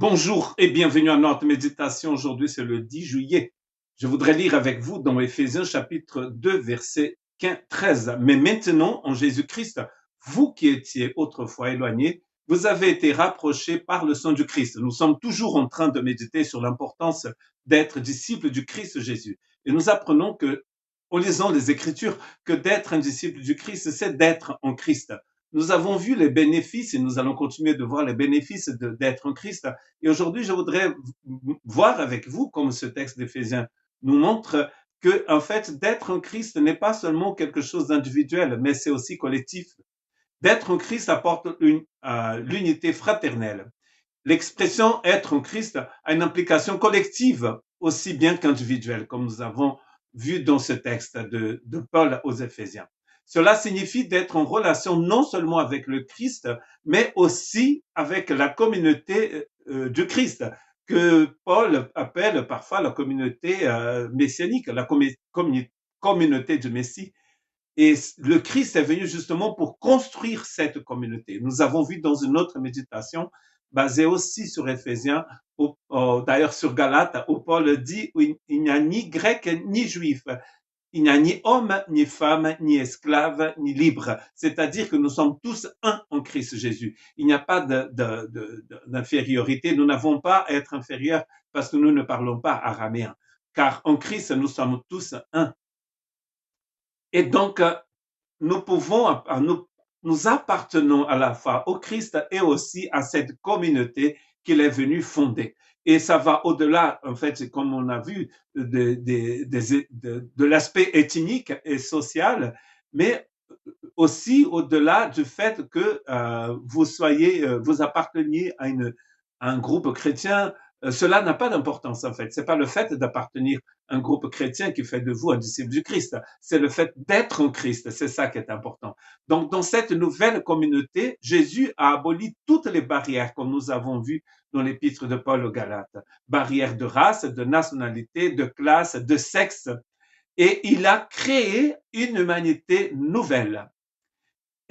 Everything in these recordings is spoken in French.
Bonjour et bienvenue à notre méditation. Aujourd'hui, c'est le 10 juillet. Je voudrais lire avec vous dans Éphésiens chapitre 2, verset 13. Mais maintenant, en Jésus-Christ, vous qui étiez autrefois éloignés, vous avez été rapprochés par le sang du Christ. Nous sommes toujours en train de méditer sur l'importance d'être disciple du Christ Jésus. Et nous apprenons que, en lisant les Écritures, que d'être un disciple du Christ, c'est d'être en Christ. Nous avons vu les bénéfices et nous allons continuer de voir les bénéfices d'être en Christ. Et aujourd'hui, je voudrais voir avec vous, comme ce texte d'Éphésiens nous montre, que, en fait, d'être en Christ n'est pas seulement quelque chose d'individuel, mais c'est aussi collectif. D'être en Christ apporte l'unité fraternelle. L'expression être en Christ a une implication collective aussi bien qu'individuelle, comme nous avons vu dans ce texte de Paul aux Éphésiens. Cela signifie d'être en relation non seulement avec le Christ, mais aussi avec la communauté du Christ, que Paul appelle parfois la communauté messianique, la communauté du Messie. Et le Christ est venu justement pour construire cette communauté. Nous avons vu dans une autre méditation, basée aussi sur Éphésiens, d'ailleurs sur Galates, où Paul dit il n'y a ni grec ni juif, il n'y a ni homme, ni femme, ni esclave, ni libre. C'est-à-dire que nous sommes tous un en Christ Jésus. Il n'y a pas d'infériorité. Nous n'avons pas à être inférieurs parce que nous ne parlons pas araméen. Car en Christ, nous sommes tous un. Et donc, nous pouvons, nous appartenons à la fois au Christ et aussi à cette communauté qu'il est venu fonder. Et ça va au-delà, en fait, comme on a vu, de l'aspect ethnique et social, mais aussi au-delà du fait que vous apparteniez à un groupe chrétien. Cela n'a pas d'importance en fait. C'est pas le fait d'appartenir à un groupe chrétien qui fait de vous un disciple du Christ. C'est le fait d'être en Christ. C'est ça qui est important. Donc, dans cette nouvelle communauté, Jésus a aboli toutes les barrières, comme nous avons vu dans l'épître de Paul aux Galates. Barrières de race, de nationalité, de classe, de sexe. Et il a créé une humanité nouvelle.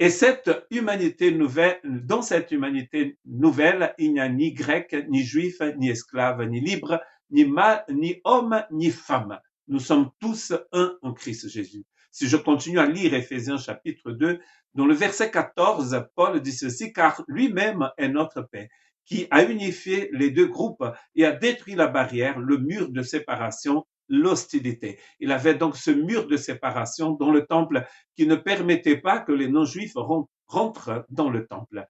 Et cette humanité nouvelle, dans cette humanité nouvelle, il n'y a ni grec, ni juif, ni esclave, ni libre, ni homme, ni femme. Nous sommes tous un en Christ Jésus. Si je continue à lire Éphésiens chapitre 2, dans le verset 14, Paul dit ceci, car lui-même est notre paix, qui a unifié les deux groupes et a détruit la barrière, le mur de séparation, l'hostilité. Il avait donc ce mur de séparation dans le temple qui ne permettait pas que les non-juifs rentrent dans le temple,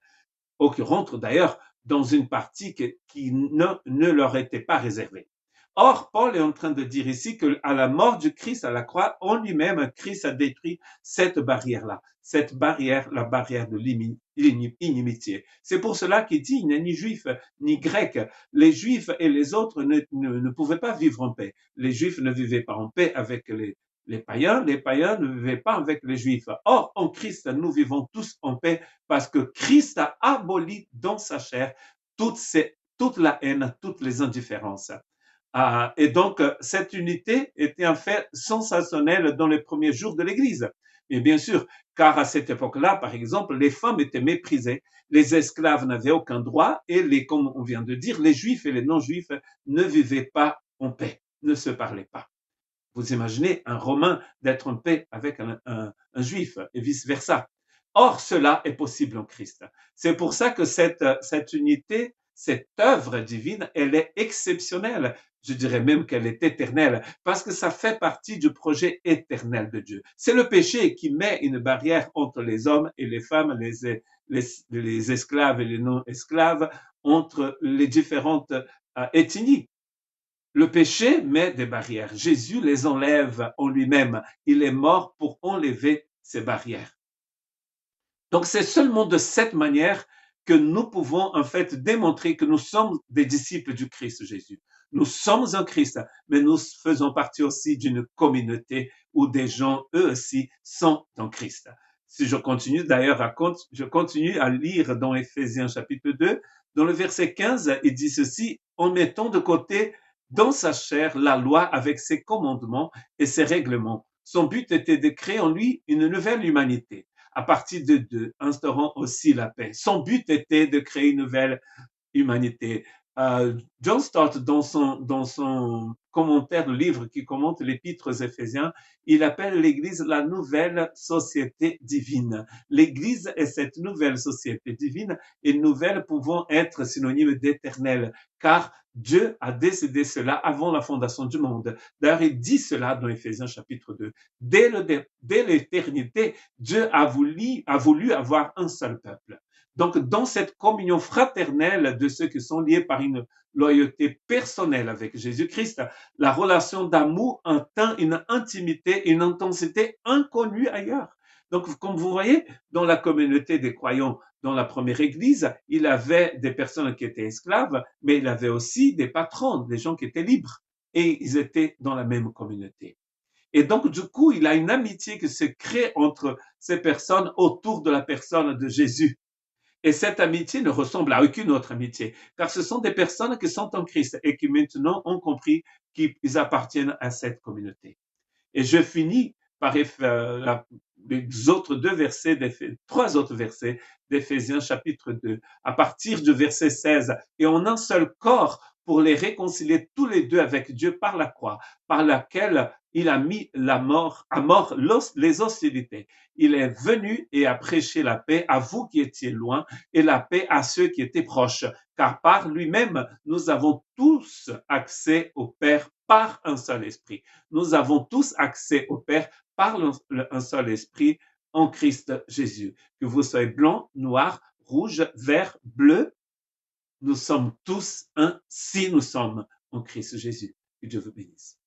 ou qui rentrent d'ailleurs dans une partie qui ne leur était pas réservée. Or, Paul est en train de dire ici qu'à la mort du Christ à la croix, en lui-même, Christ a détruit cette barrière-là, cette barrière, la barrière de l'inimitié. C'est pour cela qu'il dit, il n'est ni juif ni grec. Les juifs et les autres ne pouvaient pas vivre en paix. Les juifs ne vivaient pas en paix avec les païens ne vivaient pas avec les juifs. Or, en Christ, nous vivons tous en paix parce que Christ a aboli dans sa chair toute la haine, toutes les indifférences. Et donc, cette unité était en fait sensationnelle dans les premiers jours de l'Église. Mais bien sûr, car à cette époque-là, par exemple, les femmes étaient méprisées, les esclaves n'avaient aucun droit et comme on vient de dire, les juifs et les non-juifs ne vivaient pas en paix, ne se parlaient pas. Vous imaginez un Romain d'être en paix avec un juif et vice-versa. Or, cela est possible en Christ. C'est pour ça que cette unité, cette œuvre divine, elle est exceptionnelle. Je dirais même qu'elle est éternelle, parce que ça fait partie du projet éternel de Dieu. C'est le péché qui met une barrière entre les hommes et les femmes, les esclaves et les non-esclaves, entre les différentes ethnies. Le péché met des barrières. Jésus les enlève en lui-même. Il est mort pour enlever ces barrières. Donc c'est seulement de cette manière que nous pouvons en fait démontrer que nous sommes des disciples du Christ Jésus. Nous sommes en Christ, mais nous faisons partie aussi d'une communauté où des gens, eux aussi, sont en Christ. Si je continue d'ailleurs, je continue à lire dans Éphésiens chapitre 2, dans le verset 15, il dit ceci, en mettant de côté dans sa chair la loi avec ses commandements et ses règlements. Son but était de créer en lui une nouvelle humanité à partir de deux, instaurant aussi la paix. Son but était de créer une nouvelle humanité, John Stott, dans son commentaire, le livre qui commente l'épître aux Éphésiens, il appelle l'Église la nouvelle société divine. L'Église est cette nouvelle société divine, et nouvelle pouvant être synonyme d'éternel, car Dieu a décidé cela avant la fondation du monde. D'ailleurs, il dit cela dans Éphésiens chapitre 2. Dès l'éternité, Dieu a voulu avoir un seul peuple. Donc, dans cette communion fraternelle de ceux qui sont liés par une loyauté personnelle avec Jésus-Christ, la relation d'amour atteint une intimité, une intensité inconnue ailleurs. Donc, comme vous voyez, dans la communauté des croyants, dans la première église, il avait des personnes qui étaient esclaves, mais il avait aussi des patrons, des gens qui étaient libres. Et ils étaient dans la même communauté. Et donc, du coup, il a une amitié qui se crée entre ces personnes autour de la personne de Jésus. Et cette amitié ne ressemble à aucune autre amitié, car ce sont des personnes qui sont en Christ et qui maintenant ont compris qu'ils appartiennent à cette communauté. Et je finis par les autres deux versets, trois autres versets d'Éphésiens chapitre 2, à partir du verset 16. Et en un seul corps, pour les réconcilier tous les deux avec Dieu par la croix, par laquelle il a mis à mort les hostilités. Il est venu et a prêché la paix à vous qui étiez loin et la paix à ceux qui étaient proches. Car par lui-même, nous avons tous accès au Père par un seul esprit. Nous avons tous accès au Père par un seul esprit en Christ Jésus. Que vous soyez blanc, noir, rouge, vert, bleu, nous sommes tous un si nous sommes en Christ Jésus. Que Dieu vous bénisse.